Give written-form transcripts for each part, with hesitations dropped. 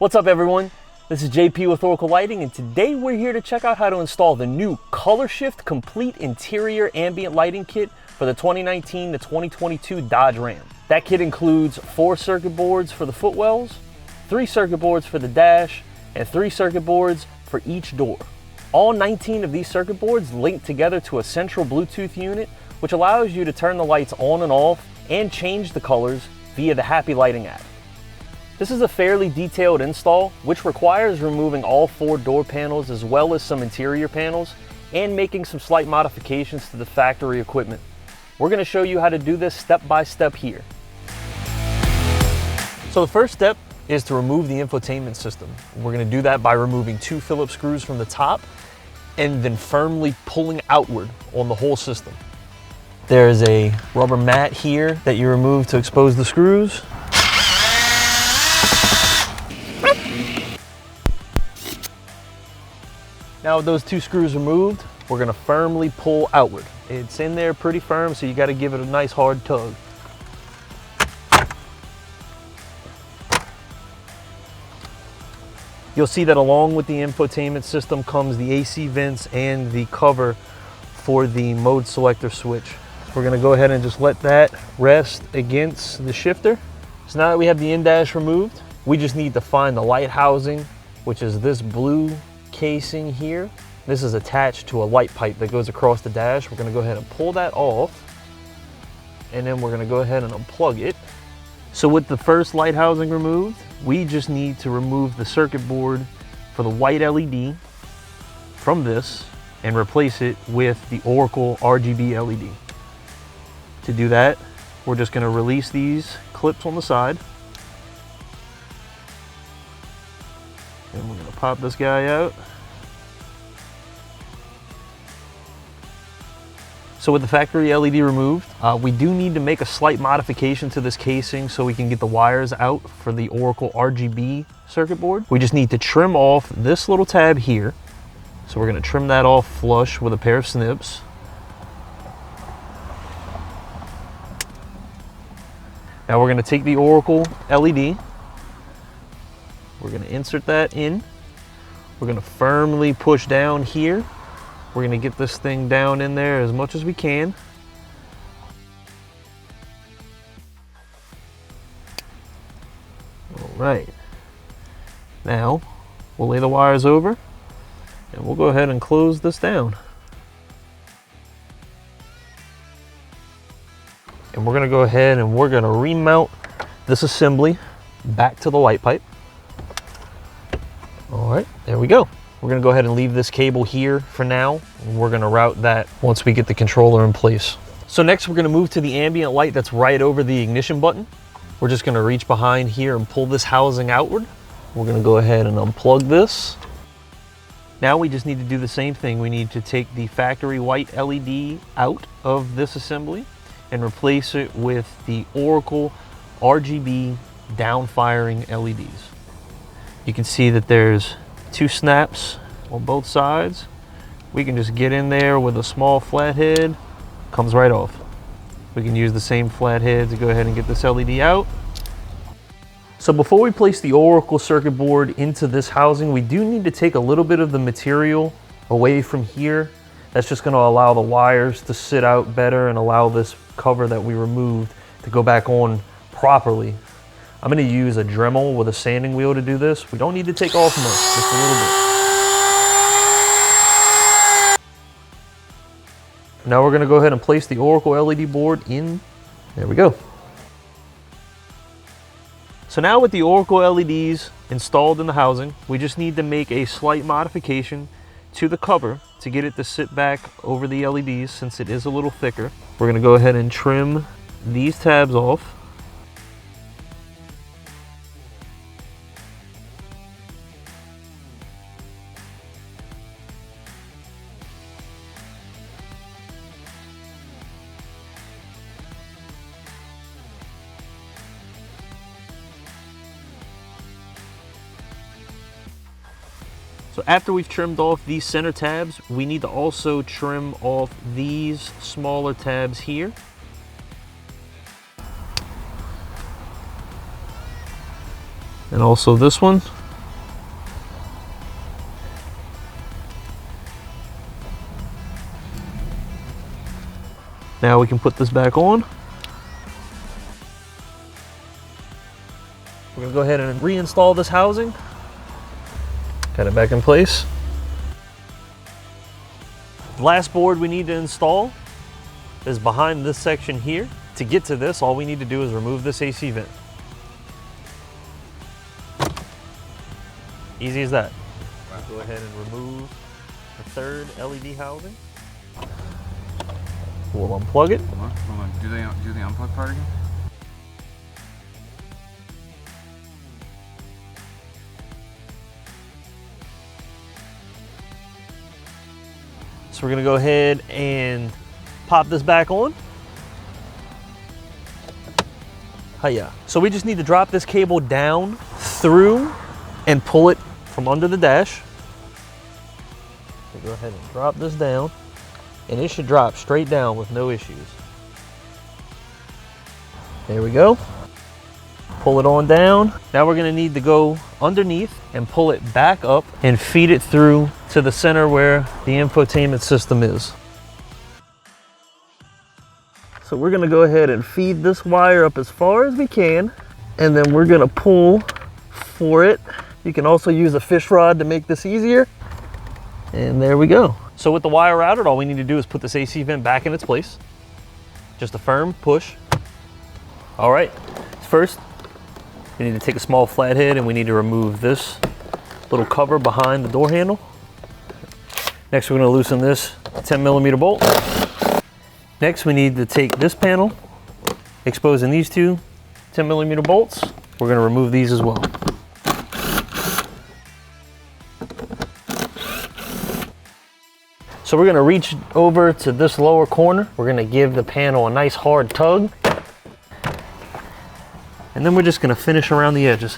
What's up everyone? This is JP with Oracle Lighting, and today we're here to check out how to install the new ColorSHIFT Complete Interior Ambient Lighting Kit for the 2019 to 2022 Dodge Ram. That kit includes 4 circuit boards for the footwells, 3 circuit boards for the dash, and 3 circuit boards for each door. All 19 of these circuit boards link together to a central Bluetooth unit, which allows you to turn the lights on and off and change the colors via the Happy Lighting app. This is a fairly detailed install, which requires removing all 4 door panels as well as some interior panels and making some slight modifications to the factory equipment. We're going to show you how to do this step by step here. So the first step is to remove the infotainment system. We're going to do that by removing 2 Phillips screws from the top and then firmly pulling outward on the whole system. There's a rubber mat here that you remove to expose the screws. Now with those 2 screws removed, we're going to firmly pull outward. It's in there pretty firm, so you got to give it a nice hard tug. You'll see that along with the infotainment system comes the AC vents and the cover for the mode selector switch. So we're going to go ahead and just let that rest against the shifter. So now that we have the in-dash removed, we just need to find the light housing, which is this blue casing here. This is attached to a light pipe that goes across the dash. We're going to go ahead and pull that off, and then we're going to go ahead and unplug it. So with the first light housing removed, we just need to remove the circuit board for the white LED from this and replace it with the Oracle RGB LED. To do that, we're just going to release these clips on the side. And we're going to pop this guy out. So with the factory LED removed, we do need to make a slight modification to this casing so we can get the wires out for the Oracle RGB circuit board. We just need to trim off this little tab here. So we're going to trim that off flush with a pair of snips. Now we're going to take the Oracle LED. We're going to insert that in. We're going to firmly push down here. We're going to get this thing down in there as much as we can. All right. Now we'll lay the wires over and we'll go ahead and close this down. And we're going to go ahead and we're going to remount this assembly back to the light pipe. All right, there we go. We're going to go ahead and leave this cable here for now, and we're going to route that once we get the controller in place. So next we're going to move to the ambient light that's right over the ignition button. We're just going to reach behind here and pull this housing outward. We're going to go ahead and unplug this. Now we just need to do the same thing. We need to take the factory white LED out of this assembly and replace it with the Oracle RGB down-firing LEDs. You can see that there's 2 snaps on both sides. We can just get in there with a small flathead, comes right off. We can use the same flathead to go ahead and get this LED out. So before we place the Oracle circuit board into this housing, we do need to take a little bit of the material away from here. That's just going to allow the wires to sit out better and allow this cover that we removed to go back on properly. I'm going to use a Dremel with a sanding wheel to do this. We don't need to take off much, just a little bit. Now we're going to go ahead and place the Oracle LED board in. There we go. So now with the Oracle LEDs installed in the housing, we just need to make a slight modification to the cover to get it to sit back over the LEDs since it is a little thicker. We're going to go ahead and trim these tabs off. So after we've trimmed off these center tabs, we need to also trim off these smaller tabs here. And also this one. Now we can put this back on. We're gonna go ahead and reinstall this housing. Got it back in place. The last board we need to install is behind this section here. To get to this, all we need to do is remove this AC vent. Easy as that. Go ahead and remove the third LED housing. We'll unplug it. Hold on. Do the unplug part again? So we're gonna go ahead and pop this back on. Hiya. So we just need to drop this cable down through and pull it from under the dash. So go ahead and drop this down, and it should drop straight down with no issues. There we go. Pull it on down. Now we're gonna need to go underneath and pull it back up and feed it through to the center where the infotainment system is. So we're gonna go ahead and feed this wire up as far as we can, and then we're gonna pull for it. You can also use a fish rod to make this easier. And there we go. So with the wire routed, all we need to do is put this AC vent back in its place. Just a firm push. All right, first, we need to take a small flathead and we need to remove this little cover behind the door handle. Next, we're gonna loosen this 10mm bolt. Next, we need to take this panel, exposing these two 10mm bolts. We're gonna remove these as well. So we're gonna reach over to this lower corner. We're gonna give the panel a nice hard tug. And then we're just gonna finish around the edges.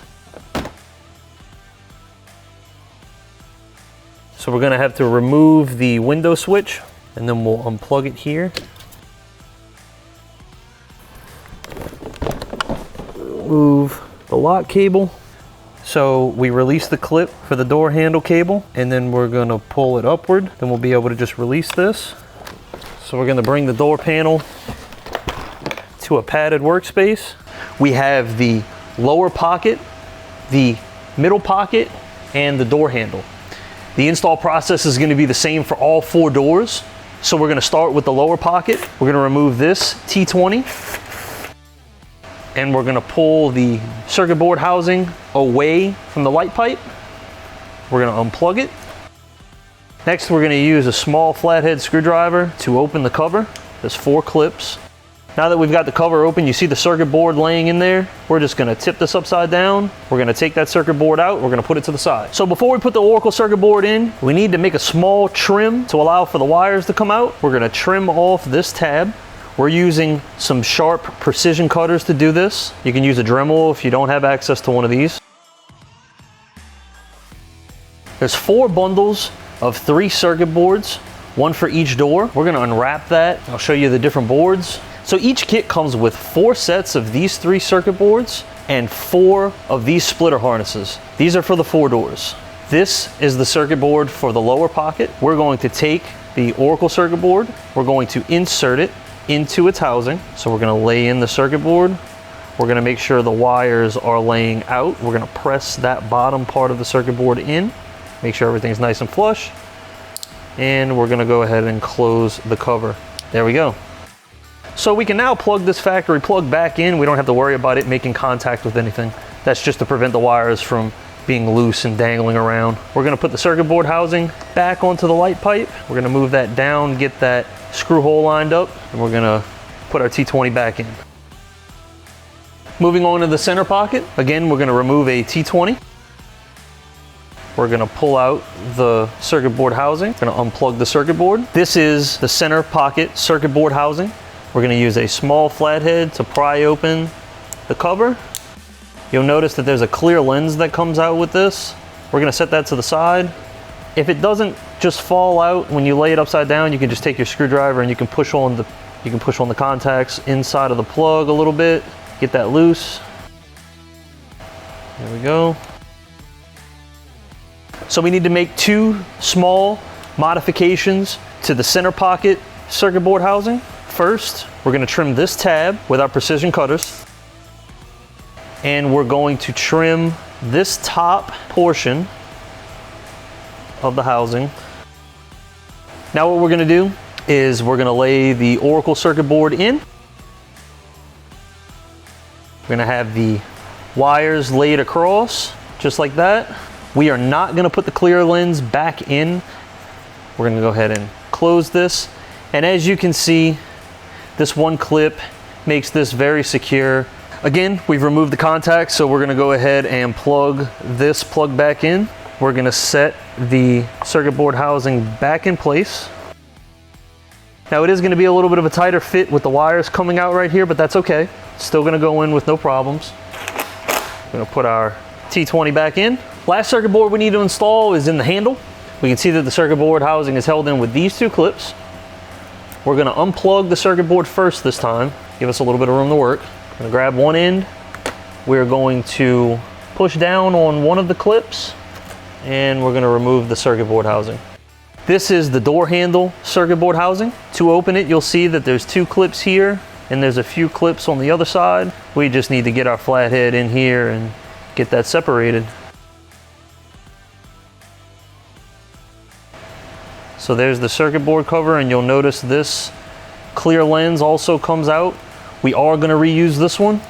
So we're gonna have to remove the window switch, and then we'll unplug it here. Remove the lock cable. So we release the clip for the door handle cable, and then we're gonna pull it upward. Then we'll be able to just release this. So we're gonna bring the door panel to a padded workspace. We have the lower pocket, the middle pocket, and the door handle. The install process is gonna be the same for all 4 doors. So we're gonna start with the lower pocket. We're gonna remove this T20, and we're gonna pull the circuit board housing away from the light pipe. We're gonna unplug it. Next, we're gonna use a small flathead screwdriver to open the cover. There's 4 clips. Now that we've got the cover open, you see the circuit board laying in there. We're just gonna tip this upside down. We're gonna take that circuit board out. We're gonna put it to the side. So before we put the Oracle circuit board in, we need to make a small trim to allow for the wires to come out. We're gonna trim off this tab. We're using some sharp precision cutters to do this. You can use a Dremel if you don't have access to one of these. There's 4 bundles of 3 circuit boards, 1 for each door. We're gonna unwrap that. I'll show you the different boards. So each kit comes with 4 sets of these 3 circuit boards and 4 of these splitter harnesses. These are for the 4 doors. This is the circuit board for the lower pocket. We're going to take the Oracle circuit board. We're going to insert it into its housing. So we're gonna lay in the circuit board. We're gonna make sure the wires are laying out. We're gonna press that bottom part of the circuit board in, make sure everything's nice and flush. And we're gonna go ahead and close the cover. There we go. So we can now plug this factory plug back in. We don't have to worry about it making contact with anything. That's just to prevent the wires from being loose and dangling around. We're gonna put the circuit board housing back onto the light pipe. We're gonna move that down, get that screw hole lined up, and we're gonna put our T20 back in. Moving on to the center pocket. Again, we're gonna remove a T20. We're gonna pull out the circuit board housing. We're gonna unplug the circuit board. This is the center pocket circuit board housing. We're gonna use a small flathead to pry open the cover. You'll notice that there's a clear lens that comes out with this. We're gonna set that to the side. If it doesn't just fall out when you lay it upside down, you can just take your screwdriver and you can push on the contacts inside of the plug a little bit, get that loose. There we go. So we need to make 2 small modifications to the center pocket circuit board housing. First, we're gonna trim this tab with our precision cutters. And we're going to trim this top portion of the housing. Now what we're gonna do is we're gonna lay the Oracle circuit board in. We're gonna have the wires laid across, just like that. We are not gonna put the clear lens back in. We're gonna go ahead and close this. And as you can see, this one clip makes this very secure. Again, we've removed the contacts, so we're gonna go ahead and plug this plug back in. We're gonna set the circuit board housing back in place. Now it is gonna be a little bit of a tighter fit with the wires coming out right here, but that's okay. Still gonna go in with no problems. We're gonna put our T20 back in. Last circuit board we need to install is in the handle. We can see that the circuit board housing is held in with these two clips. We're gonna unplug the circuit board first this time, give us a little bit of room to work. I'm gonna grab one end. We're going to push down on one of the clips and we're gonna remove the circuit board housing. This is the door handle circuit board housing. To open it, you'll see that there's two clips here and there's a few clips on the other side. We just need to get our flathead in here and get that separated. So there's the circuit board cover, and you'll notice this clear lens also comes out. We are gonna reuse this one.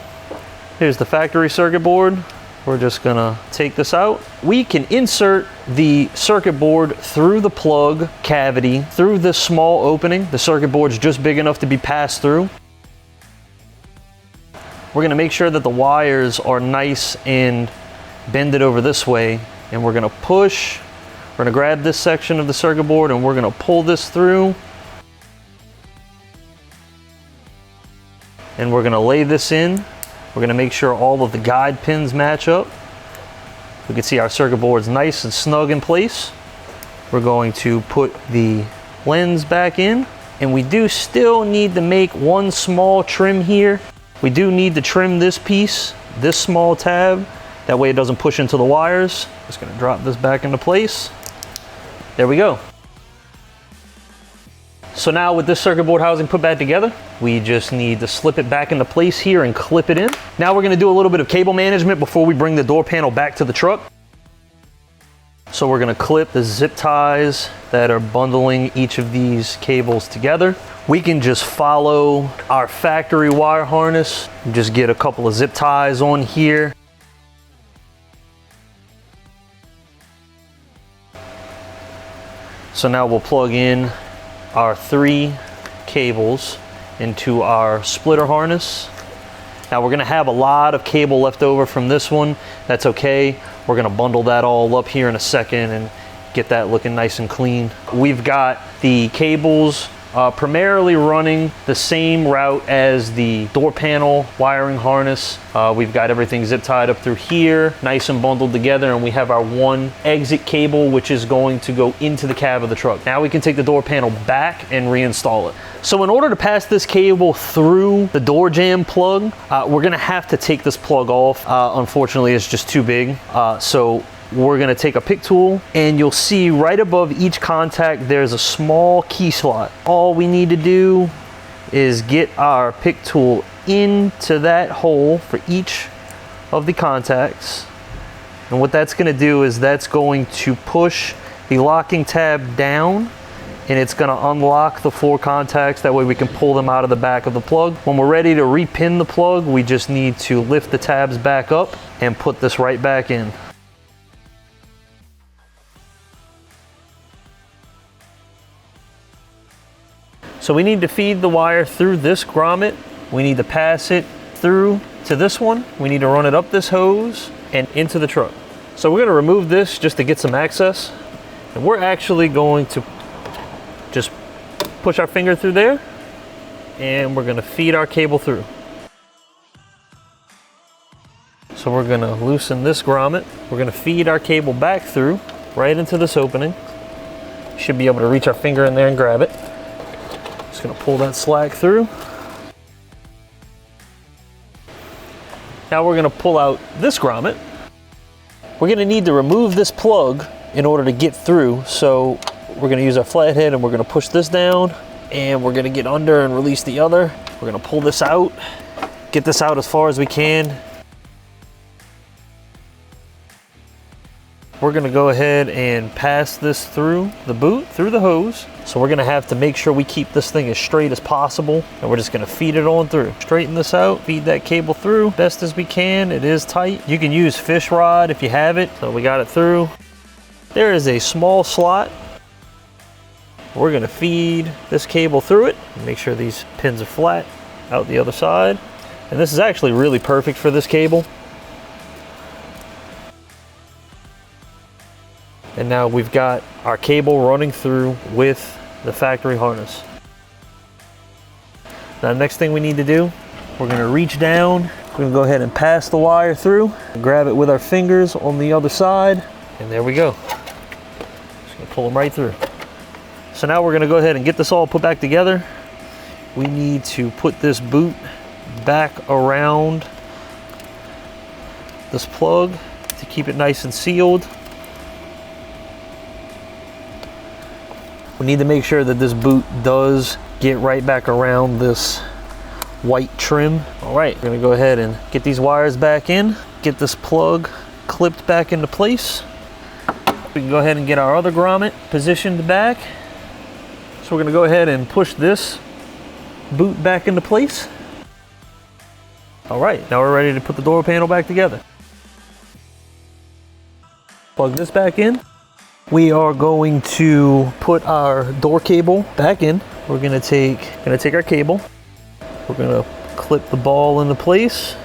Here's the factory circuit board. We're just gonna take this out. We can insert the circuit board through the plug cavity, through this small opening. The circuit board's just big enough to be passed through. We're gonna make sure that the wires are nice and bended over this way, and we're gonna push. We're gonna grab this section of the circuit board and we're gonna pull this through. And we're gonna lay this in. We're gonna make sure all of the guide pins match up. We can see our circuit board's nice and snug in place. We're going to put the lens back in, and we do still need to make one small trim here. We do need to trim this piece, this small tab, that way it doesn't push into the wires. Just gonna drop this back into place. There we go. So now with this circuit board housing put back together, we just need to slip it back into place here and clip it in. Now we're gonna do a little bit of cable management before we bring the door panel back to the truck. So we're gonna clip the zip ties that are bundling each of these cables together. We can just follow our factory wire harness, just get a couple of zip ties on here. So now we'll plug in our 3 cables into our splitter harness. Now we're gonna have a lot of cable left over from this one. That's okay. We're gonna bundle that all up here in a second and get that looking nice and clean. We've got the cables primarily running the same route as the door panel wiring harness. We've got everything zip tied up through here, nice and bundled together, and we have our one exit cable which is going to go into the cab of the truck. Now we can take the door panel back and reinstall it. So in order to pass this cable through the door jamb plug, we're gonna have to take this plug off. Unfortunately, it's just too big. So we're gonna take a pick tool, and you'll see right above each contact there's a small key slot. All we need to do is get our pick tool into that hole for each of the contacts. And what that's gonna do is that's going to push the locking tab down, and it's gonna unlock the 4 contacts. That way we can pull them out of the back of the plug. When we're ready to repin the plug, we just need to lift the tabs back up and put this right back in. So we need to feed the wire through this grommet. We need to pass it through to this one. We need to run it up this hose and into the truck. So we're gonna remove this just to get some access. And we're actually going to just push our finger through there, and we're gonna feed our cable through. So we're gonna loosen this grommet. We're gonna feed our cable back through, right into this opening. Should be able to reach our finger in there and grab it. Just gonna pull that slack through. Now we're gonna pull out this grommet. We're gonna need to remove this plug in order to get through. So we're gonna use our flathead and we're gonna push this down, And we're gonna get under and release the other. We're gonna pull this out, get this out as far as we can. We're gonna go ahead and pass this through the boot, through the hose. So we're gonna have to make sure we keep this thing as straight as possible, and we're just gonna feed it on through. Straighten this out, feed that cable through best as we can. It is tight. You can use fish rod if you have it. So we got it through. There is a small slot. We're gonna feed this cable through it. Make sure these pins are flat out the other side. And this is actually really perfect for this cable. And now we've got our cable running through with the factory harness. Now, the next thing we need to do, we're gonna reach down. We're gonna go ahead and pass the wire through, grab it with our fingers on the other side, and there we go. Just gonna pull them right through. So now we're gonna go ahead and get this all put back together. We need to put this boot back around this plug to keep it nice and sealed. We need to make sure that this boot does get right back around this white trim. All right, we're gonna go ahead and get these wires back in, get this plug clipped back into place. We can go ahead and get our other grommet positioned back. So we're gonna go ahead and push this boot back into place. All right, now we're ready to put the door panel back together. Plug this back in. We are going to put our door cable back in. We're gonna take our cable. We're gonna clip the ball into place.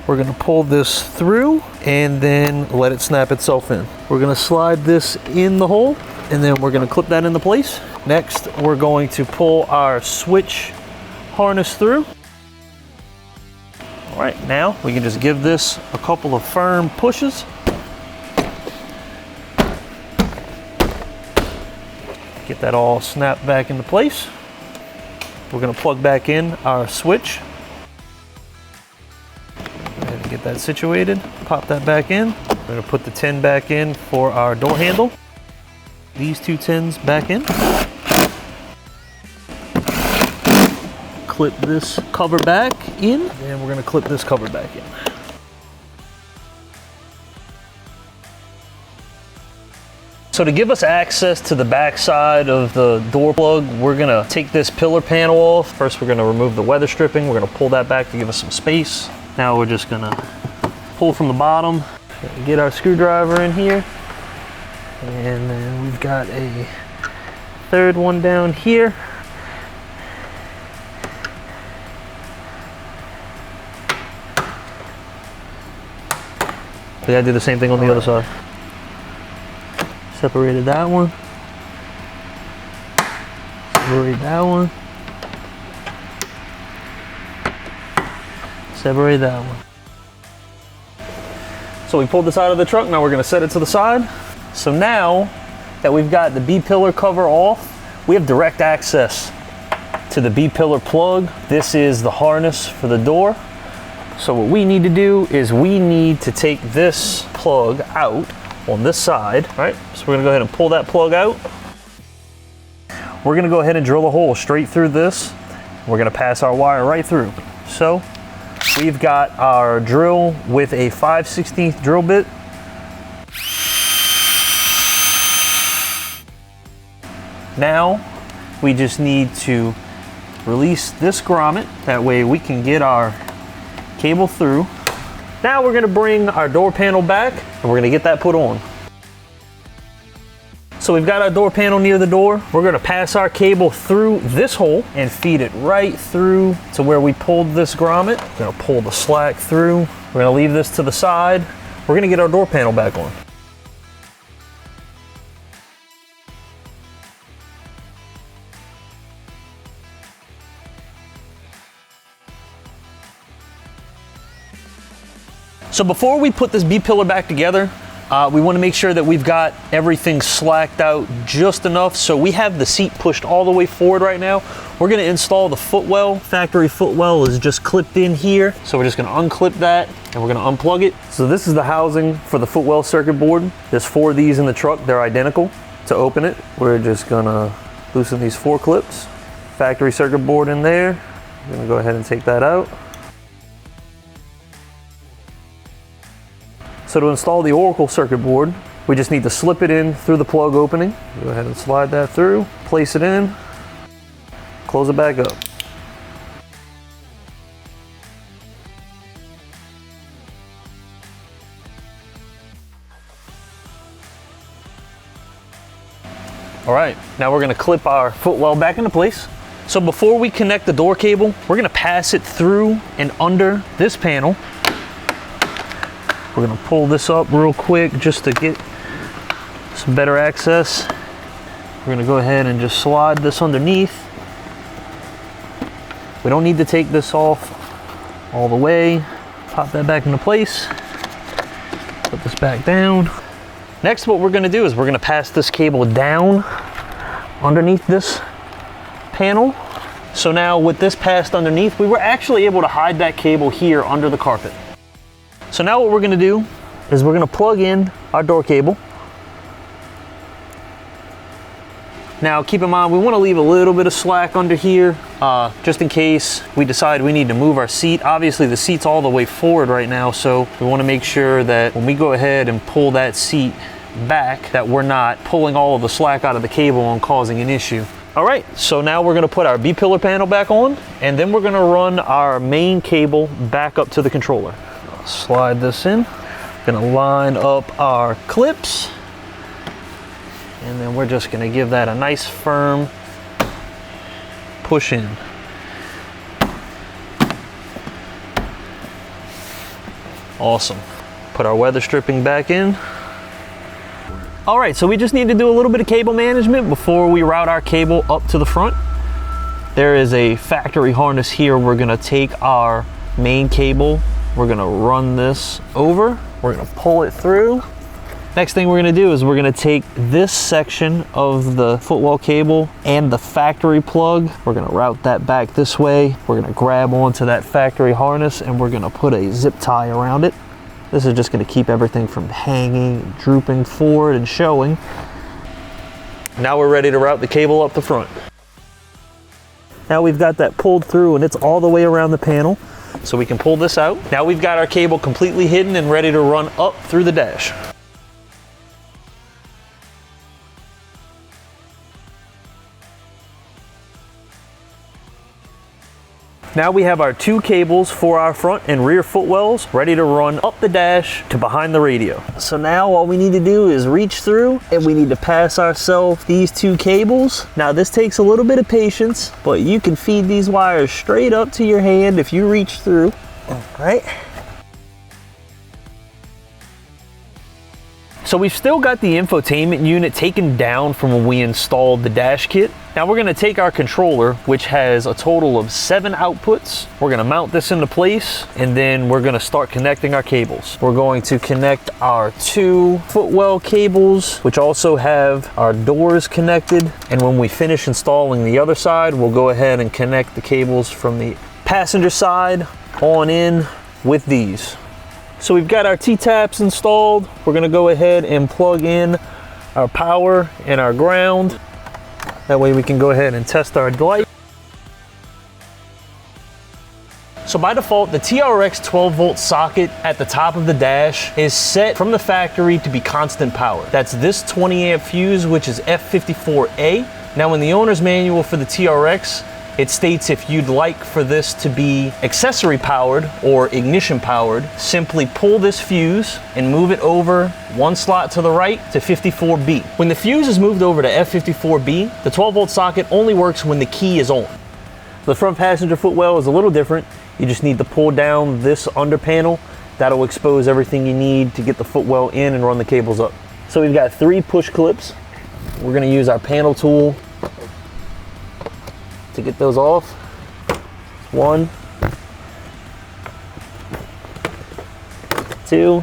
We're gonna pull this through and then let it snap itself in. We're gonna slide this in the hole and then we're gonna clip that into place. Next, we're going to pull our switch harness through. All right, now we can just give this a couple of firm pushes. Get that all snapped back into place. We're gonna plug back in our switch. Go ahead and get that situated. Pop that back in. We're gonna put the tin back in for our door handle. These two tins back in. Clip this cover back in, and we're gonna clip this cover back in. So to give us access to the back side of the door plug, we're gonna take this pillar panel off. First, we're gonna remove the weather stripping. We're gonna pull that back to give us some space. Now we're just gonna pull from the bottom, get our screwdriver in here. And then we've got a third one down here. We gotta do the same thing on the other side. Separated that one. Separate that one. Separate that one. So we pulled this out of the truck. Now we're gonna set it to the side. So now that we've got the B-pillar cover off, we have direct access to the B-pillar plug. This is the harness for the door. So what we need to do is we need to take this plug out on this side, right? So we're gonna go ahead and pull that plug out. We're gonna go ahead and drill a hole straight through this. We're gonna pass our wire right through. So we've got our drill with a 5/16 drill bit. Now we just need to release this grommet. That way we can get our cable through. Now we're gonna bring our door panel back and we're gonna get that put on. So we've got our door panel near the door. We're gonna pass our cable through this hole and feed it right through to where we pulled this grommet. We're gonna pull the slack through. We're gonna leave this to the side. We're gonna get our door panel back on. So before we put this B-pillar back together, we want to make sure that we've got everything slacked out just enough. So we have the seat pushed all the way forward right now. We're going to install the footwell. Factory footwell is just clipped in here. So we're just going to unclip that and we're going to unplug it. So this is the housing for the footwell circuit board. There's 4 of these in the truck. They're identical. To open it, we're just going to loosen these 4 clips. factory circuit board in there. I'm gonna go ahead and take that out. So to install the Oracle circuit board, we just need to slip it in through the plug opening. Go ahead and slide that through, place it in, close it back up. All right, now we're gonna clip our footwell back into place. So before we connect the door cable, we're gonna pass it through and under this panel. We're gonna pull this up real quick just to get some better access. We're gonna go ahead and just slide this underneath. We don't need to take this off all the way. Pop that back into place. Put this back down. Next, what we're gonna do is we're gonna pass this cable down underneath this panel. So now with this passed underneath, we were actually able to hide that cable here under the carpet. So now what we're gonna do is we're gonna plug in our door cable. Now keep in mind, we wanna leave a little bit of slack under here, just in case we decide we need to move our seat. Obviously the seat's all the way forward right now, so we wanna make sure that when we go ahead and pull that seat back, that we're not pulling all of the slack out of the cable and causing an issue. All right, so now we're gonna put our B-pillar panel back on, and then we're gonna run our main cable back up to the controller. Slide this in, gonna line up our clips, and then we're just gonna give that a nice firm push in. Awesome. Put our weather stripping back in. All right, so we just need to do a little bit of cable management before we route our cable up to the front. There is a factory harness here. We're gonna take our main cable, we're gonna run this over, we're gonna pull it through. Next thing we're gonna do is we're gonna take this section of the footwell cable and the factory plug. We're gonna route that back this way. We're gonna grab onto that factory harness and we're gonna put a zip tie around it. This is just gonna keep everything from hanging, drooping forward and showing. Now we're ready to route the cable up the front. Now we've got that pulled through and it's all the way around the panel. So we can pull this out. Now we've got our cable completely hidden and ready to run up through the dash. Now we have our two cables for our front and rear footwells ready to run up the dash to behind the radio. So now all we need to do is reach through and we need to pass ourselves these two cables. Now this takes a little bit of patience, but you can feed these wires straight up to your hand if you reach through. All right. So we've still got the infotainment unit taken down from when we installed the dash kit. Now we're gonna take our controller, which has a total of 7 outputs. We're gonna mount this into place, and then we're gonna start connecting our cables. We're going to connect our 2 footwell cables, which also have our doors connected. And when we finish installing the other side, we'll go ahead and connect the cables from the passenger side on in with these. So we've got our T-taps installed. We're gonna go ahead and plug in our power and our ground. That way we can go ahead and test our light. So by default, the TRX 12-volt socket at the top of the dash is set from the factory to be constant power. That's this 20-amp fuse, which is F54A. Now in the owner's manual for the TRX, it states if you'd like for this to be accessory powered or ignition powered, simply pull this fuse and move it over 1 slot to the right to 54B. When the fuse is moved over to F54B, the 12-volt socket only works when the key is on. The front passenger footwell is a little different. You just need to pull down this under panel. That'll expose everything you need to get the footwell in and run the cables up. So we've got 3 push clips. We're gonna use our panel tool to get those off. 1, 2,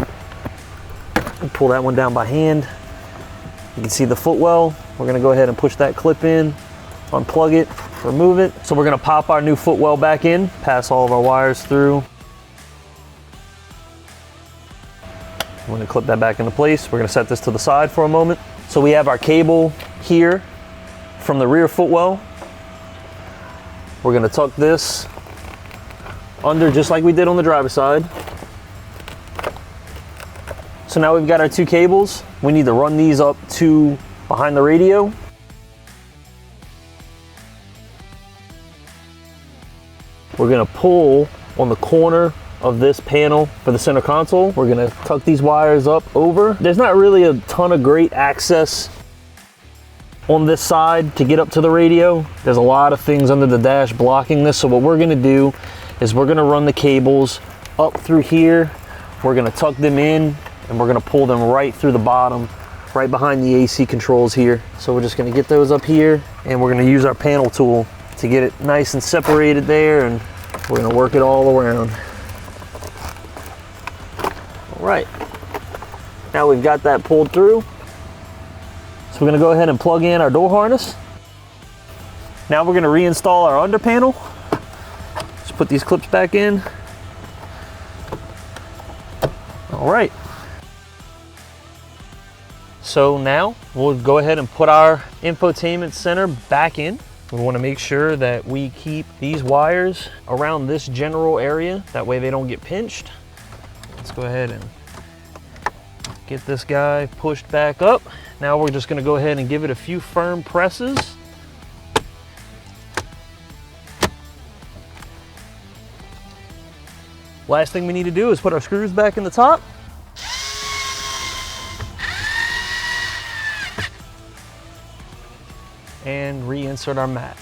and pull that one down by hand. You can see the footwell. We're gonna go ahead and push that clip in, unplug it, remove it. So we're gonna pop our new footwell back in, pass all of our wires through. I'm gonna clip that back into place. We're gonna set this to the side for a moment. So we have our cable here from the rear footwell We're gonna tuck this under just like we did on the driver's side. So now we've got our 2 cables. We need to run these up to behind the radio. We're gonna pull on the corner of this panel for the center console. We're gonna tuck these wires up over. There's not really a ton of great access on this side to get up to the radio. There's a lot of things under the dash blocking this. So what we're gonna do is we're gonna run the cables up through here. We're gonna tuck them in and we're gonna pull them right through the bottom, right behind the AC controls here. So we're just gonna get those up here and we're gonna use our panel tool to get it nice and separated there, and we're gonna work it all around. All right, now we've got that pulled through. So we're gonna go ahead and plug in our door harness. Now we're gonna reinstall our under panel. Just put these clips back in. All right. So now we'll go ahead and put our infotainment center back in. We wanna make sure that we keep these wires around this general area. That way they don't get pinched. Let's go ahead and get this guy pushed back up. Now we're just gonna go ahead and give it a few firm presses. Last thing we need to do is put our screws back in the top. And reinsert our mat.